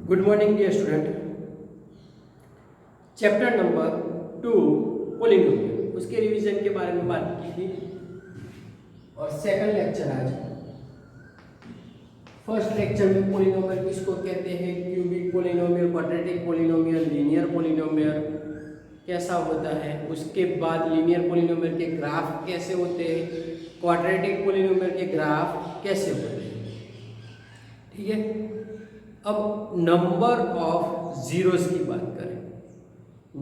Good morning dear student. Chapter number 2 polynomial, उसके revision के बारे में बात की थी और सेकंड लेक्चर आज। फर्स्ट लेक्चर में पोलिनोमियल किसको कहते हैं, cubic polynomial, quadratic polynomial, linear polynomial कैसा होता है, उसके बाद लीनियर पोलिनोमियल के ग्राफ कैसे होते हैं, क्वाड्रेटिक पोलिनोमियल के ग्राफ कैसे होते हैं। ठीक है, अब नंबर ऑफ जीरोस की बात करें।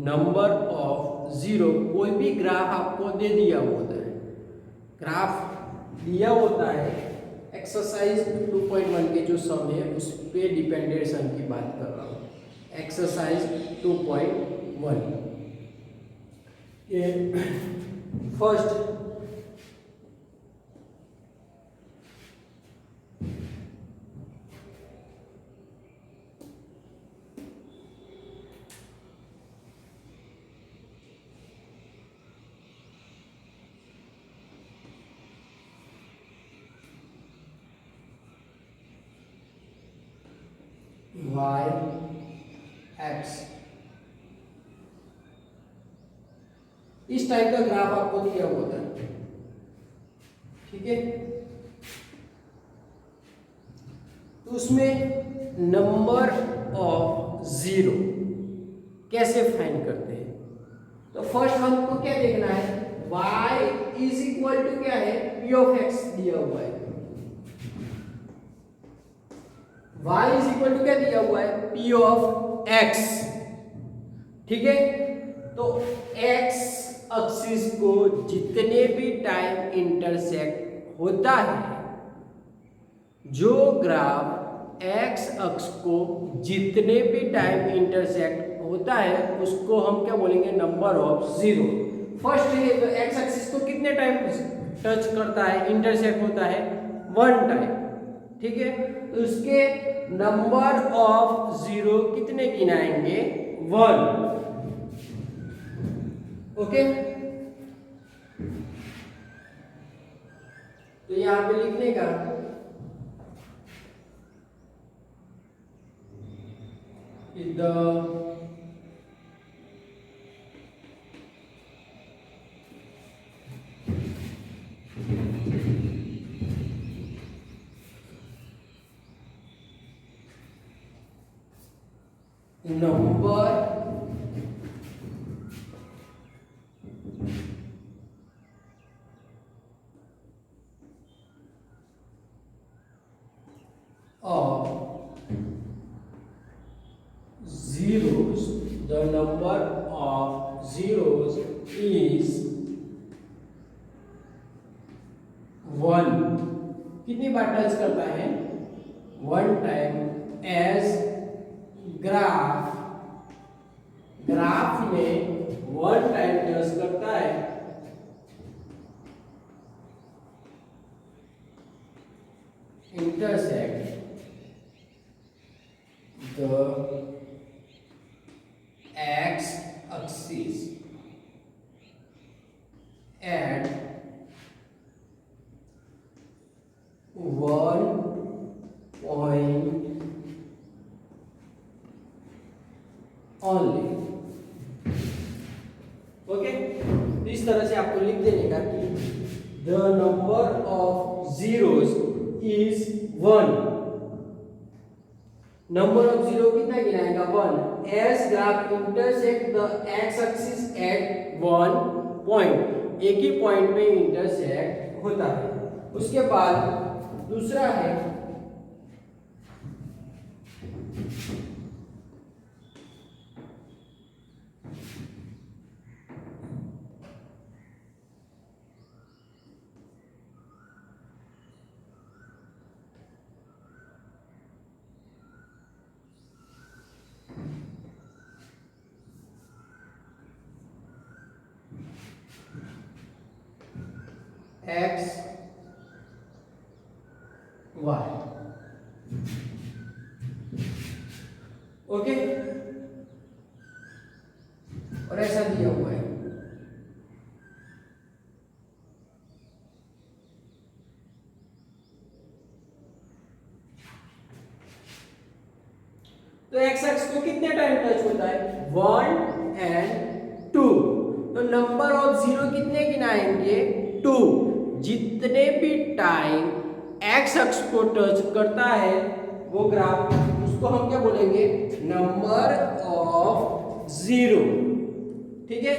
नंबर ऑफ जीरो, कोई भी ग्राफ आपको दे दिया होता है, ग्राफ दिया होता है, एक्सरसाइज 2.1 के जो सम है उस पे डिपेंडेंट सम की बात कर रहा हूँ। एक्सरसाइज 2.1 के फर्स्ट y x इस टाइप का ग्राफ आपको दिया होता है। ठीक है, तो उसमें नंबर ऑफ जीरो कैसे फाइंड करते हैं। तो फर्स्ट हमको क्या देखना है, y इज इक्वल टू क्या है, p ऑफ x दिया हुआ है। y इज इक्वल टू क्या दिया हुआ है, p ऑफ x। ठीक है, तो x एक्सिस को जितने भी टाइम इंटरसेक्ट होता है, जो ग्राफ x अक्ष को जितने भी टाइम इंटरसेक्ट होता है उसको हम क्या बोलेंगे, नंबर ऑफ जीरो। फर्स्ट है तो x एक्सिस को कितने टाइम टच करता है, इंटरसेक्ट होता है, 1 टाइम। ठीक है, तो उसके नंबर ऑफ जीरो कितने गिनाएंगे, 1। ओके, तो यहां पे लिखने का the number of zeros, the number of zeros is 1। कितनी बार टच करता है, 1 टाइम। एज ग्राफ, ग्राफ में 1 टाइम टच करता है, intersect the x axis at 1 point only। Okay, इस तरह से आपको लिख देने का कि the number of zeros is 1। Number of zero कितना गिनाएगा, 1। As graph intersect the X axis at 1 point, एक ही पॉइंट पे इंटरसेक्ट होता है। उसके बाद दूसरा है x y। ओके, और ऐसा दिया हुआ है। एक्स अक्ष को कितने टाइम टच होता है? 1 एंड 2। तो नंबर ऑफ जीरो कितने गिनाएंगे? 2। जितने भी टाइम एक्स अक्ष को टच करता है वो ग्राफ, उसको हम क्या बोलेंगे? Number of zero. ठीक है,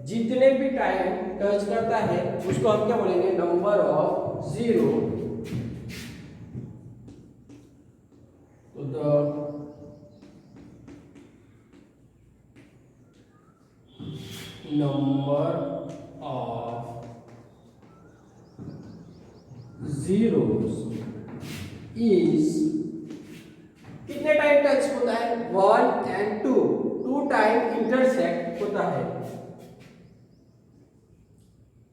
जितने भी टाइम टच करता है उसको हम क्या बोलेंगे? Number of zero. तो the number of zeros is कितने टाइम टच होता है? 1 एंड 2। 2 टाइम इंटरसेक्ट होता है।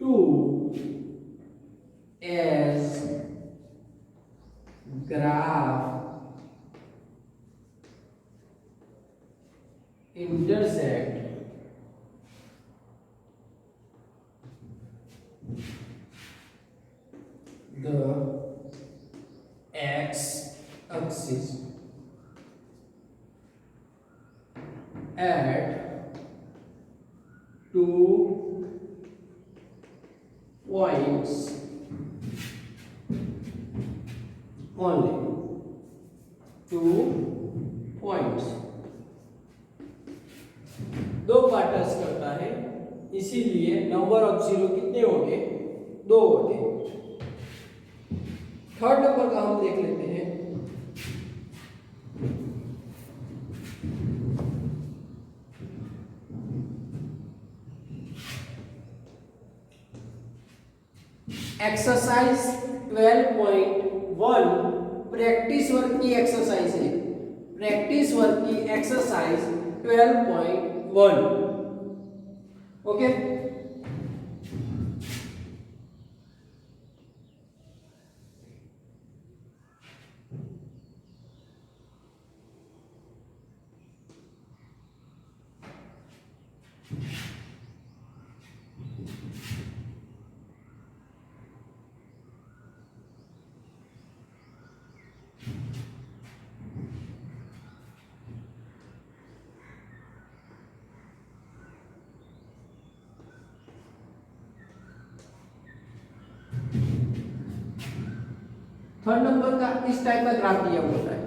2 as graph intersect the x axis at 2 points only. 2 points, दो बार टच करता है, इसीलिए नंबर ऑफ जीरो कितने होंगे? 2 होंगे। थर्ड नंबर का हम देख लेते हैं। एक्सरसाइज 12.1 प्रैक्टिस वर्क की एक्सरसाइज है। प्रैक्टिस वर्क की एक्सरसाइज 12.1। ओके, थर्ड नंबर का इस टाइप का ग्राफ दिया होता है।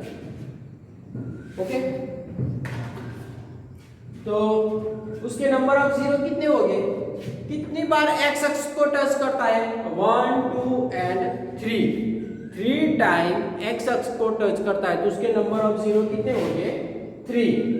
ओके, तो उसके नंबर ऑफ जीरो कितने हो गए? कितनी बार एक्स अक्ष को टच करता है? 1, 2 एंड 3। 3 टाइम एक्स अक्ष को टच करता है, तो उसके नंबर ऑफ जीरो कितने हो गए? 3।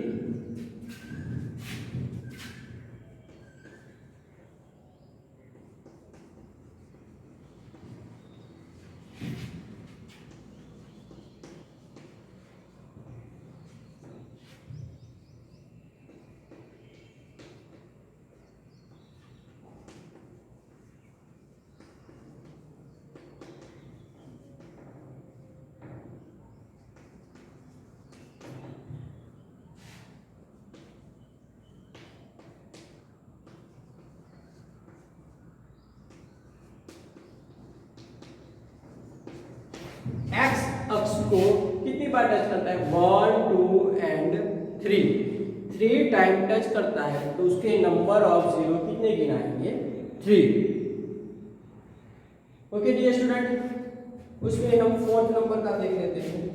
एक्स अक्ष को कितनी बार टच करता है? 1, 2 एंड 3। 3 टाइम टच करता है, तो उसके नंबर ऑफ जीरो कितने गिनाएंगे? 3। ओके डियर स्टूडेंट, उसमें हम फोर्थ नंबर का देख लेते हैं।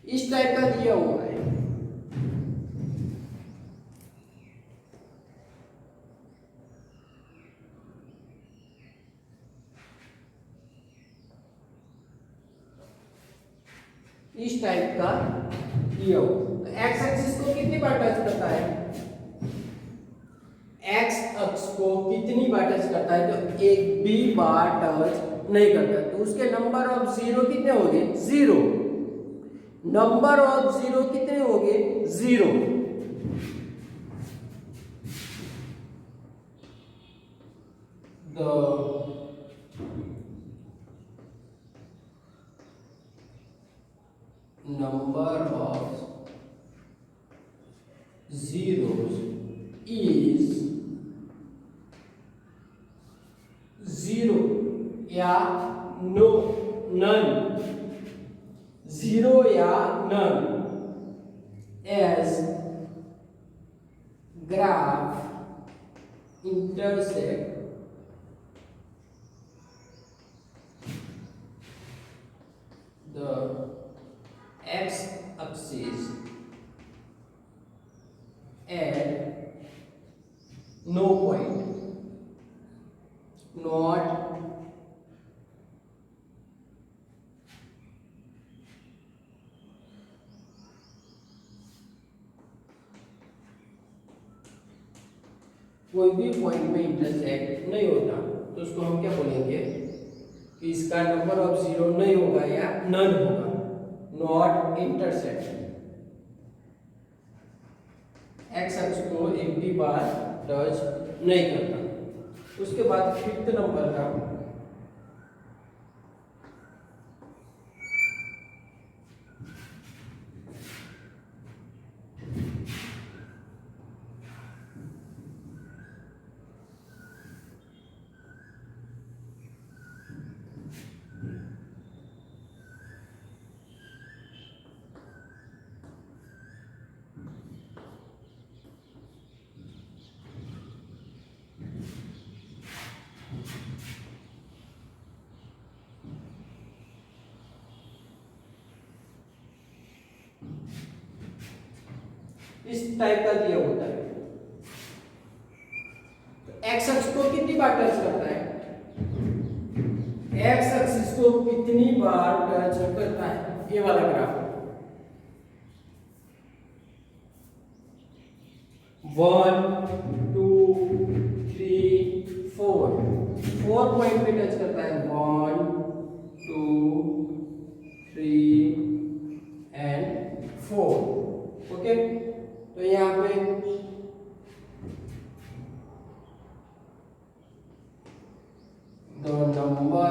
इस टाइप का दिया हुआ है। इस टाइप का दिया हुआ, तो एक्स एक्सिस को कितनी बार टच करता है? एक्स अक्ष को कितनी बार टच करता है? तो एक भी बार टच नहीं करता, तो उसके नंबर ऑफ जीरो कितने हो गए? 0। नंबर ऑफ जीरो कितने हो गए? 0। the number of zeros is 0 या नो नन, 0 या none as graph intersect the x axis at no point not कोई भी पॉइंट में इंटरसेक्ट नहीं होता, तो उसको हम क्या बोलेंगे कि इसका नंबर ऑफ जीरो नहीं होगा या नन होगा, नॉट इंटरसेक्ट। एक्स अक्ष को एक भी बार टच नहीं करता। उसके बाद फिफ्थ नंबर का इस टाइप का दिया होता है। तो एक्स अक्ष को कितनी बार टच करता है, एक्स एक्सिस को कितनी बार टच करता है, ये वाला ग्राफ 1 2 3 4 पॉइंट पे टच करता है, 1 2 3 एंड 4। ओके, तो यहाँ पे the number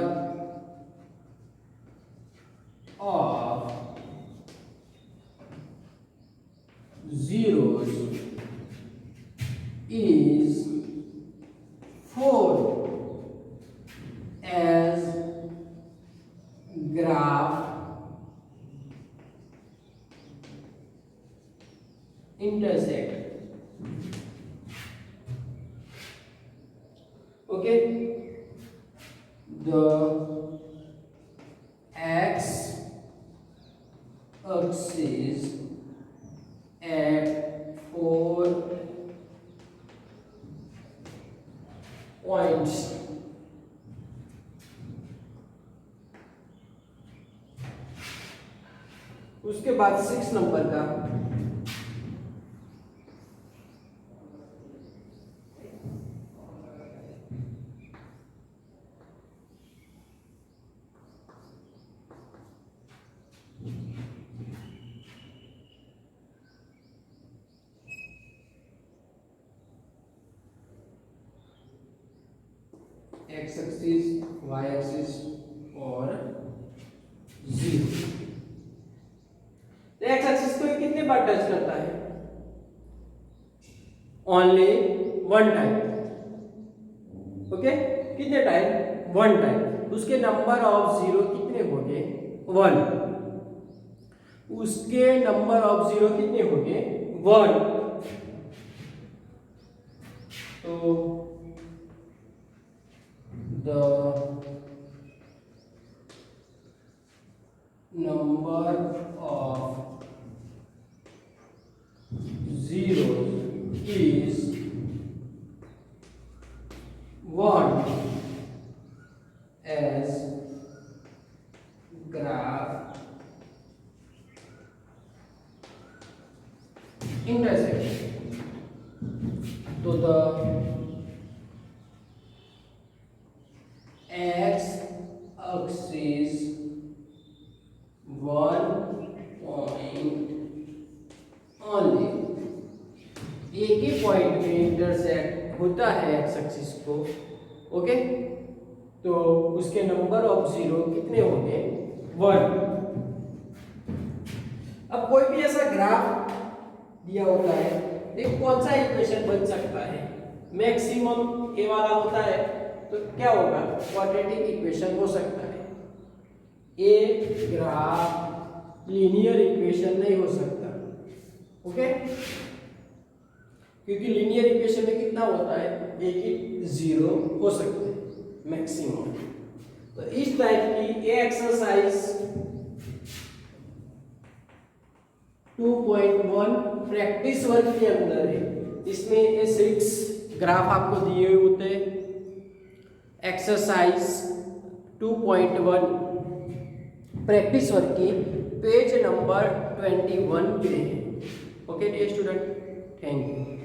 of zeros is 4 as graph intersect. Okay, the x axis at 4 points उसके बाद 6 नंबर का एक्स एक्सिस, वाई एक्सिस और जीरो। तो एक्स एक्सिस को कितने बार टच करता है, ओनली 1 टाइम। ओके, कितने टाइम, 1 टाइम। उसके नंबर ऑफ जीरो कितने हो गए, 1। उसके नंबर ऑफ जीरो कितने हो गए, 1। तो the number of zeros is 1 as graph intersect. So the x axis 1 point only, एक ही पॉइंट में इंटरसेक्ट होता है एक्स एक्सिस को, ओके, तो उसके नंबर ऑफ जीरो कितने होंगे? 1। अब कोई भी ऐसा ग्राफ दिया होता है, देख कौन सा इक्वेशन बन सकता है? मैक्सिमम ए वाला होता है, तो क्या होगा? क्वाड्रेटिक इक्वेशन हो सकता है। ए ग्राफ लीनियर इक्वेशन नहीं हो सकता, ओके, क्योंकि लीनियर इक्वेशन में कितना होता है? एक ही जीरो हो सकते हैं मैक्सिमम। तो इस टाइप की ए एक्सरसाइज 2.1 प्रैक्टिस वर्क के अंदर है। इसमें ये 6 ग्राफ आपको दिए हुए होते हैं। एक्सरसाइज 2.1 प्रैक्टिस वर्क की पेज नंबर 21 पे है। Okay dear student, thank you.